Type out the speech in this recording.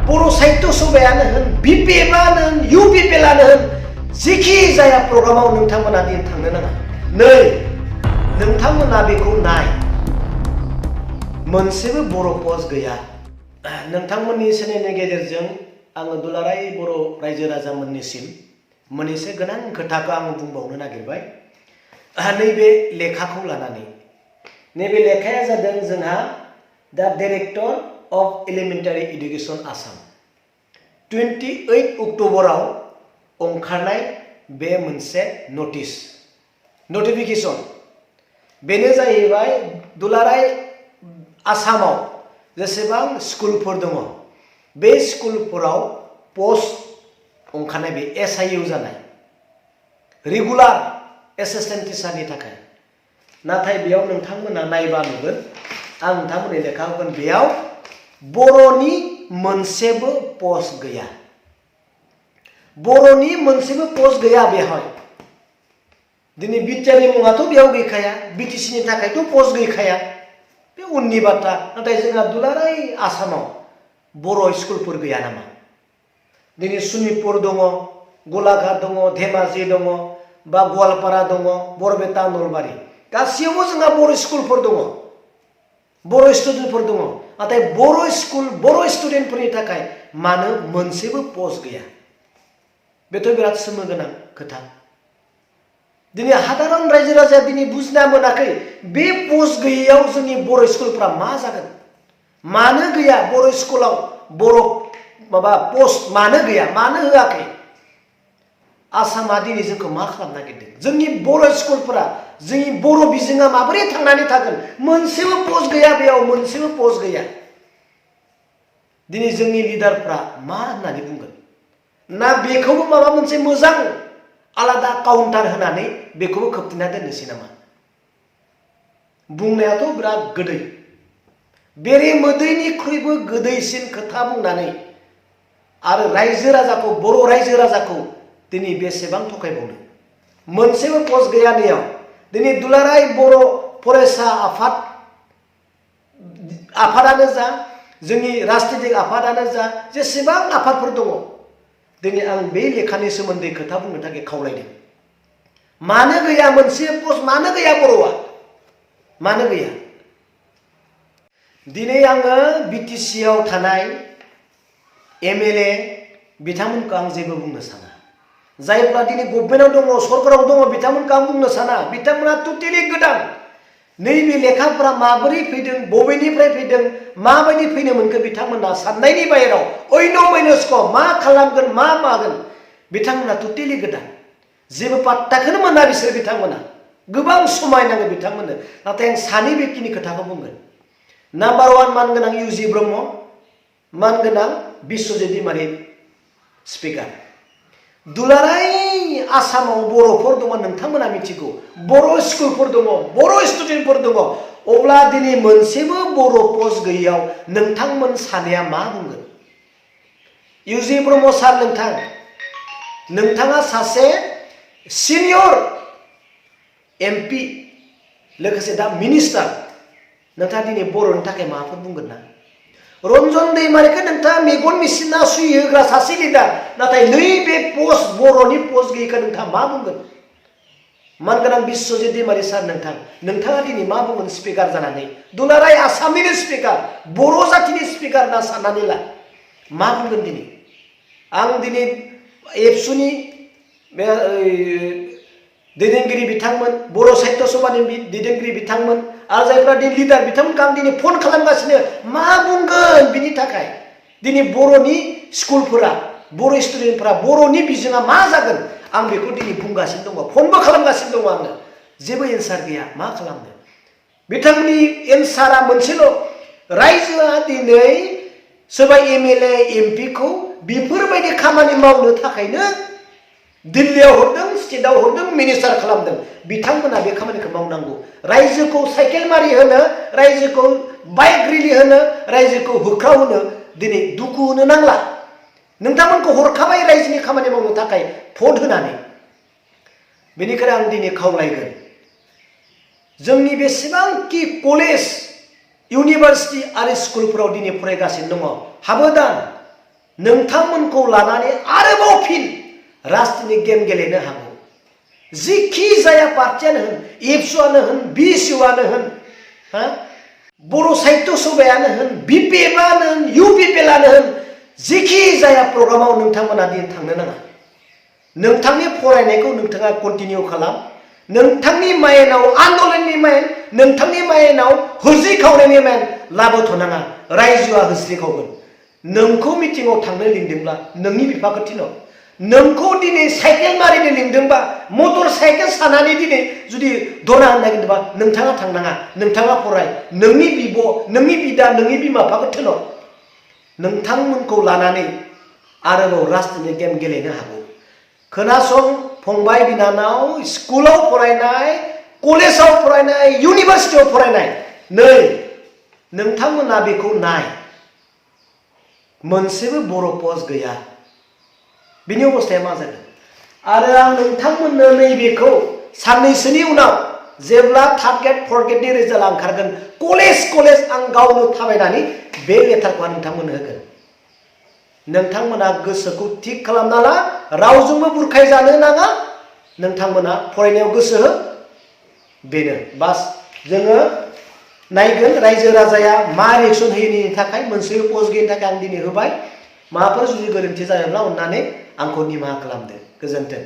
बर' साहित्य सभायानो होन BPF-आनो होन UPPL-आनो होन जिखि जाया प्रग्रामाव नोंथांमोना दिन थांनो नाङा। नै नोंथांमोना बेखौ नाय मोनसेबो बर' पस्ट गैया। नोंथांमोननि चेनेलनि गेजेरजों आङो दुलाराय बर' रायजो राजामोननिसिम मोनसे गोनां खोथाखौ आङो बुंबावनो नागिरबाय। नैबे लेखाखौ लानानै नैबे लेखाया जादों जोंहा द director of elementary education Assam 28 अक्ट'बराव ओंखारनाय बे मोनसे नटिफिकेसन बेनो जाहैबाय दुलाराय आसामाव जेसेबां स्कुलफोर दङ बे स्कुलफोराव पस्ट ओंखारनाय बे SIU जानाय रेगुलार एसिस्टेन्ट टिचारनि थाखाय। नाथाय बेयाव नोंथांमोना नायबा नुगोन आं नोंथांमोननि लेखा होगोन बेयाव बर'नि मोनसेबो पस्ट गैया। बर'नि मोनसेबो पस्ट गैया बेहाय। दिनै बिटिआरनि मुङाथ' बेयाव गैखाया, BTC-नि थाखायथ' पस्ट गैखाया, बे उननि बाथ्रा। नाथाय जोंहा दुलाराय आसामाव बर' स्कुलफोर गैया नामा? दिनै सनितपुर दङ, गलाघाट दङ, धेमाजि दङ, बा गवालपारा दङ, बरपेटा, नलबारि गासैयावबो जोंहा बर' स्कुलफोर दङ, बर' स्टुडेन्टफोर दङ। नाथाय बर' स्कुल बर' स्टुडेन्टफोरनि थाखाय मानो मोनसेबो पस्ट गैया? बेथ' बिराद सोमो गोनां खोथा। दिनै हादारन रायजो राजाया दिनै बुजिना मोनाखै बे पस्ट गैयैयाव जोंनि बर' स्कुलफ्रा मा जागोन? मानो गैया बर' स्कुलाव बर' पस्ट मानो गैया? मानो होआखै? आसामा दिनै जोंखौ मा खालामनो नागिरदों? जोंनि बर' स्कुलफोरा जोंनि बर' बिजोङा माबोरै थांनानै थागोन? मोनसेबो पस्ट गैया बेयाव, मोनसेबो पस्ट गैया। दिनै जोंनि लिडारफ्रा मा होननानै बुंगोन? ना बेखौबो माबा मोनसे मोजां आलादा काउन्टार होनानै बेखौबो खोबथेना दोननोसै नामा? बुंनायाथ' बिराद गोदै, बेरे मोदैनिख्रुइबो गोदैसिन खोथा बुंनानै आरो रायजो राजाखौ बर' रायजो राजाखौ दिनै बेसेबां थगायबावनो? मोनसेबो पस्ट गैया नैयाव। दिनै दुलाराय बर' फरायसा आफादानो जा, जोंनि राजनितिक आफादानो जा, जेसेबां आफादफोर दङ, दिनै आं बे लेखानि सोमोन्दै खोथा बुंनो थाखाय खावलायदों। मानो गैया मोनसे पस्ट? मानो गैया बर'आ? मानो गैया? दिनै आङो BTC-आव थानाय MLA बिथांमोनखौ आं जेबो बुंनो साना। जायफ्रा दिनै गभर्नमेन्टआव दङ, सरकाराव दङ, बिथांमोनखौ आं बुंनो साना। बिथांमोना टटेलि गोदान। नैबे लेखाफोरा माबोरै फैदों, बबेनिफ्राय फैदों, माबायदि फैनो मोनखो बिथांमोना साननायनि बाहेराव अयन' मा खालामगोन, मा मागोन बिथांमोना टटेलि गोदान। जेबो पात्ताखौनो मोना बिसोर बिथांमोना। गोबां समाय नाङो बिथांमोननो। नाथाय आं सानै व्यक्तिनि खोथाखौ बुंगोन। नाम्बार 1 मानगोनां UG ब्रह्म, मानगोनां बिस्वजित दैमारि स्पिकार। दुलाराय आसामाव बर'फोर दङ, नोंथांमोना मिथिगौ। बर' स्कुलफोर दङ, बर' स्टुडेन्टफोर दङ। अब्ला दिनै मोनसेबो बर' पस्ट गैयैयाव नोंथांमोन सानैया मा बुंगोन? UG ब्रह्म सार, नोंथाङा सासे सिनियर MP लोगोसे दा मिनिस्टार, नोंथाङा दिनै बर'नि थाखाय माबाफोर बुंगोन ना? रन्जन दैमारिखौ नोंथाङा मेगन मिसिना सुइ होग्रा सासे लिडार, नाथाय नैबे पस्ट बर'नि पस्ट गैयैखौ नोंथाङा मा बुंगोन? मानगोनां बिस्वजित दैमारि सार, नोंथाङा दिनै मा बुंगोन स्पिकार जानानै? दुलाराय आसामनिनो स्पिकार, बर' जातिनि स्पिकार ना साननानै ला। मा बुंगोन दिनै? आं दिनै एबसुनि बे दैदेनगिरि बिथांमोन, बर' साहित्य सभानि दैदेनगिरि बिथांमोन आरो जायफ्रा दिनै लिडार बिथांमोनखौ आं दिनै फन खालामगासिनो मा बुंगोन बिनि थाखाय। दिनै बर'नि स्कुलफोरा, बर' स्टुडेन्टफोरा, बर'नि बिजोङा मा जागोन आं बेखौ दिनै बुंगासिनो दङ, फनबो खालामगासिनो दङ आङो। जेबो एन्सार गैया। मा खालामनो? बिथांनि एन्सारा मोनसेल', रायजोआ दिनै सोरबा MLA MP खौ बेफोरबायदि खामानि मावनो थाखायनो दिल्लीयाव हरदों, स्टेटआव हरदों, मिनिस्टार खालामदों। बिथांमोना बे खामानिखौ मावनांगौ। रायजोखौ साइकेल मारि होनो, रायजोखौ बाइक रिलि होनो, रायजोखौ होख्राव होनो दिनै दुखु होनो नांला। नोंथांमोनखौ हरखाबाय रायजोनि खामानि मावनो थाखाय भट होनानै। बेनिखायनो आं दिनै खावलायगोन, जोंनि बेसेबांखि कलेज, इउनिभार्सिटि आरो स्कुलफोराव दिनै फरायगासिनो दङ, हाबोदान नोंथांमोनखौ लानानै आरोबाव फिन राजनितिक गेम गेलेनो हागौ। जिखि जाया पार्टियानो होन, एबसुआनो होन, बिएसइउआनो होन, बर' साहित्य सभायानो होन, बिपिएफआनो होन, इउपिपिएलआनो होन, जिखि जाया प्रग्रामाव नोंथांमोना दिन थांनो नाङा। नोंथांनि फरायनायखौ नोंथाङा कन्टिनिउ खालाम। नोंथांनि माइन्डआव आन्दलननि माइन्ड, नोंथांनि माइन्डआव होस्रि खावनायनि माइन्ड लाबोथ'नाङा। रायजोआ होस्रि खावगोन। नोंखौ मिटिंआव थांनो लिंदोंब्ला नोंनि बिफाखौ थिनहर। नोंखौ दिनै साइकेल मारिनो लिंदोंबा, मटर साइकेल सानानै दिनै जुदि दना होनो नागिरदोंबा नोंथाङा थांनाङा। नोंथाङा फराय। नोंनि बिब', नोंनि बिदा, नोंनि बिमा बिफाखौ थिनहर। नोंथांमोनखौ लानानै आरोबाव राजनितिक गेम गेलेनो हागौ। खोनासं फंबाय बिनानाव, स्कुलाव फरायनाय, कलेजाव फरायनाय, इउनिभारसिटियाव फरायनाय, नै नोंथांमोना बेखौ नाय। मोनसेबो बर' पस्ट गैया। बिनि अबस्थाया मा जागोन? आरो आं नोंथांमोननो नैबेखौ साननैसोनि उनाव जेब्ला थार्ड ग्रेड, फर्थ ग्रेडनि रिजाल्टआ ओंखारगोन, कलेज आं गावनो थाबायनानै बे लेटारखौ आं नोंथांमोननो होगोन। नोंथांमोना गोसोखौ थिग खालामना ला। रावजोंबो बुरखाय जानो नाङा। नोंथांमोना फरायनायाव गोसो हो। बेनो बास। जोङो नायगोन रायजो राजाया मा रिएक्सन होयैनि थाखाय। मोनसे पस्ट गैयिनि थाखाय आं दिनै होबाय। माबाफोर जुदि गोरोन्थि जायोब्ला अननानै आंखौ निमाहा खालामदो। गोजोन्थों।